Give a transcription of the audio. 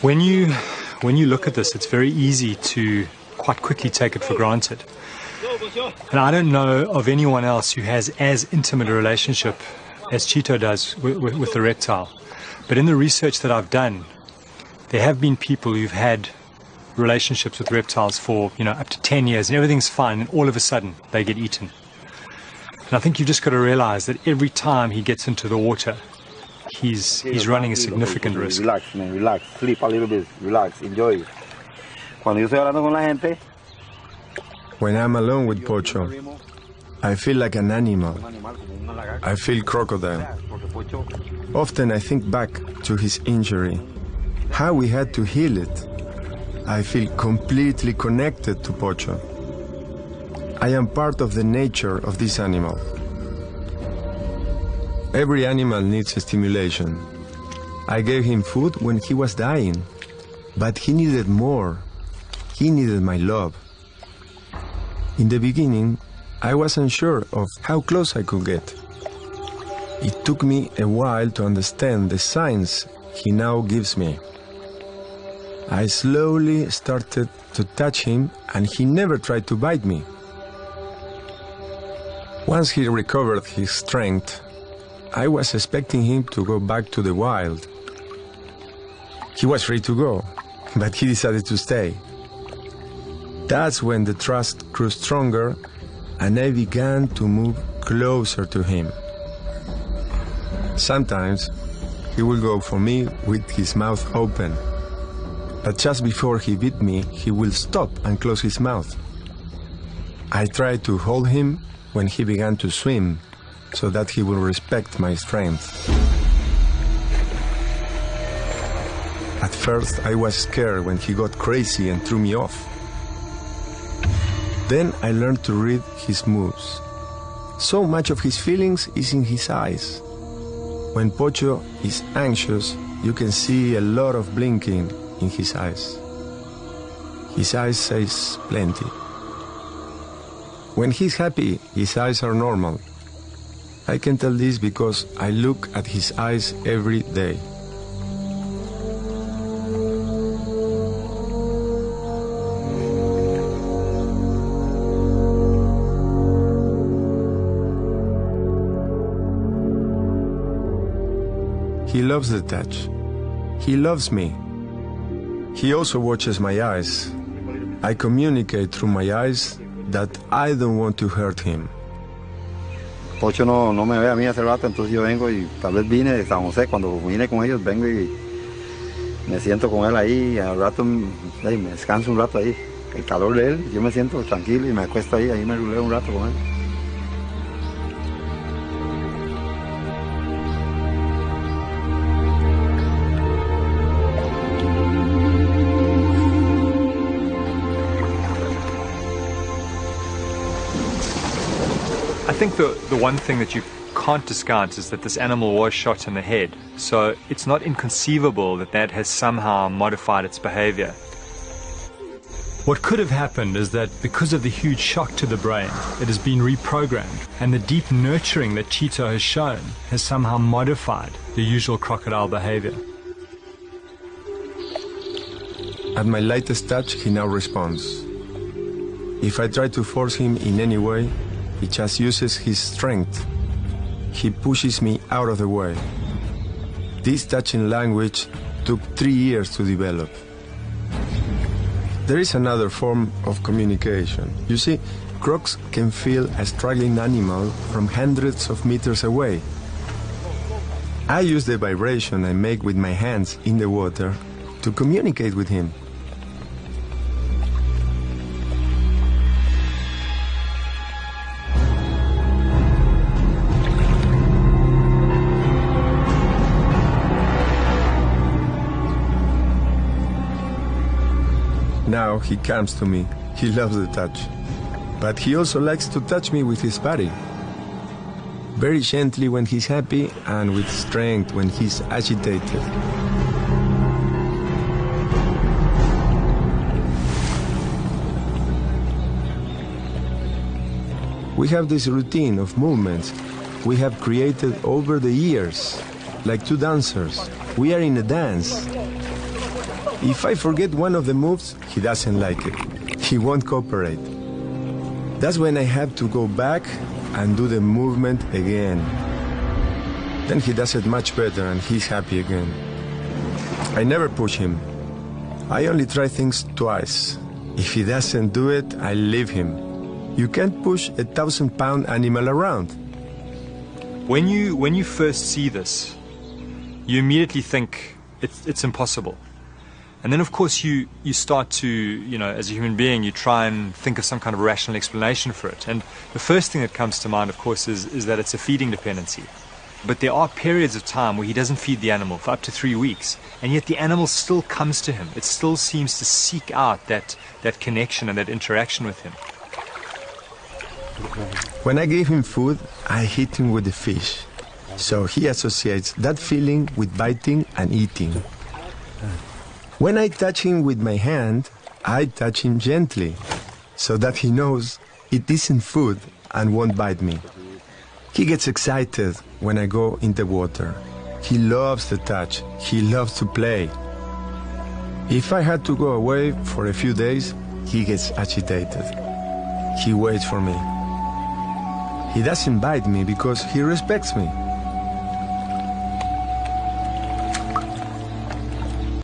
When you look at this, it's very easy to quite quickly take it for granted. And I don't know of anyone else who has as intimate a relationship as Cheeto does with the reptile. But in the research that I've done, there have been people who've had relationships with reptiles for, up to 10 years, and everything's fine, and all of a sudden they get eaten. And I think you've just got to realize that every time he gets into the water, he's running a significant risk. Relax, man, relax. Sleep a little bit. Relax. Enjoy. Cuando yo estoy hablando con la gente, when I'm alone with Pocho, I feel like an animal. I feel crocodile. Often I think back to his injury, how we had to heal it. I feel completely connected to Pocho. I am part of the nature of this animal. Every animal needs stimulation. I gave him food when he was dying, but he needed more. He needed my love. In the beginning, I wasn't sure of how close I could get. It took me a while to understand the signs he now gives me. I slowly started to touch him, and he never tried to bite me. Once he recovered his strength, I was expecting him to go back to the wild. He was free to go, but he decided to stay. That's when the trust grew stronger, and I began to move closer to him. Sometimes he will go for me with his mouth open, but just before he bit me, he will stop and close his mouth. I tried to hold him when he began to swim, so that he will respect my strength. At first, I was scared when he got crazy and threw me off. Then I learned to read his moves. So much of his feelings is in his eyes. When Pocho is anxious, you can see a lot of blinking in his eyes. His eyes says plenty. When he's happy, his eyes are normal. I can tell this because I look at his eyes every day. He loves the touch. He loves me. He also watches my eyes. I communicate through my eyes that I don't want to hurt him. Pocho no me ve a mí hace rato, entonces yo vengo y tal vez vine de San José. Cuando vine con ellos, vengo y me siento con él ahí. Al rato me descanso un rato ahí. El calor de él, yo me siento tranquilo y me acuesto ahí me ruleo un rato con él. I think the one thing that you can't discount is that this animal was shot in the head, so it's not inconceivable that has somehow modified its behavior. What could have happened is that because of the huge shock to the brain, it has been reprogrammed, and the deep nurturing that Cheeto has shown has somehow modified the usual crocodile behavior. At my lightest touch, he now responds. If I try to force him in any way, he just uses his strength. He pushes me out of the way. This touching language took 3 years to develop. There is another form of communication. You see, crocs can feel a struggling animal from hundreds of meters away. I use the vibration I make with my hands in the water to communicate with him. Now he comes to me. He loves the touch. But he also likes to touch me with his body. Very gently when he's happy and with strength when he's agitated. We have this routine of movements we have created over the years, like two dancers. We are in a dance. If I forget one of the moves, he doesn't like it. He won't cooperate. That's when I have to go back and do the movement again. Then he does it much better and he's happy again. I never push him. I only try things twice. If he doesn't do it, I leave him. You can't push a 1,000-pound animal around. When you first see this, you immediately think it's impossible. And then, of course, you start to, as a human being, you try and think of some kind of rational explanation for it. And the first thing that comes to mind, of course, is that it's a feeding dependency. But there are periods of time where he doesn't feed the animal for up to 3 weeks, and yet the animal still comes to him. It still seems to seek out that connection and that interaction with him. When I gave him food, I hit him with the fish. So he associates that feeling with biting and eating. When I touch him with my hand, I touch him gently, so that he knows it isn't food and won't bite me. He gets excited when I go in the water. He loves the touch. He loves to play. If I had to go away for a few days, he gets agitated. He waits for me. He doesn't bite me because he respects me.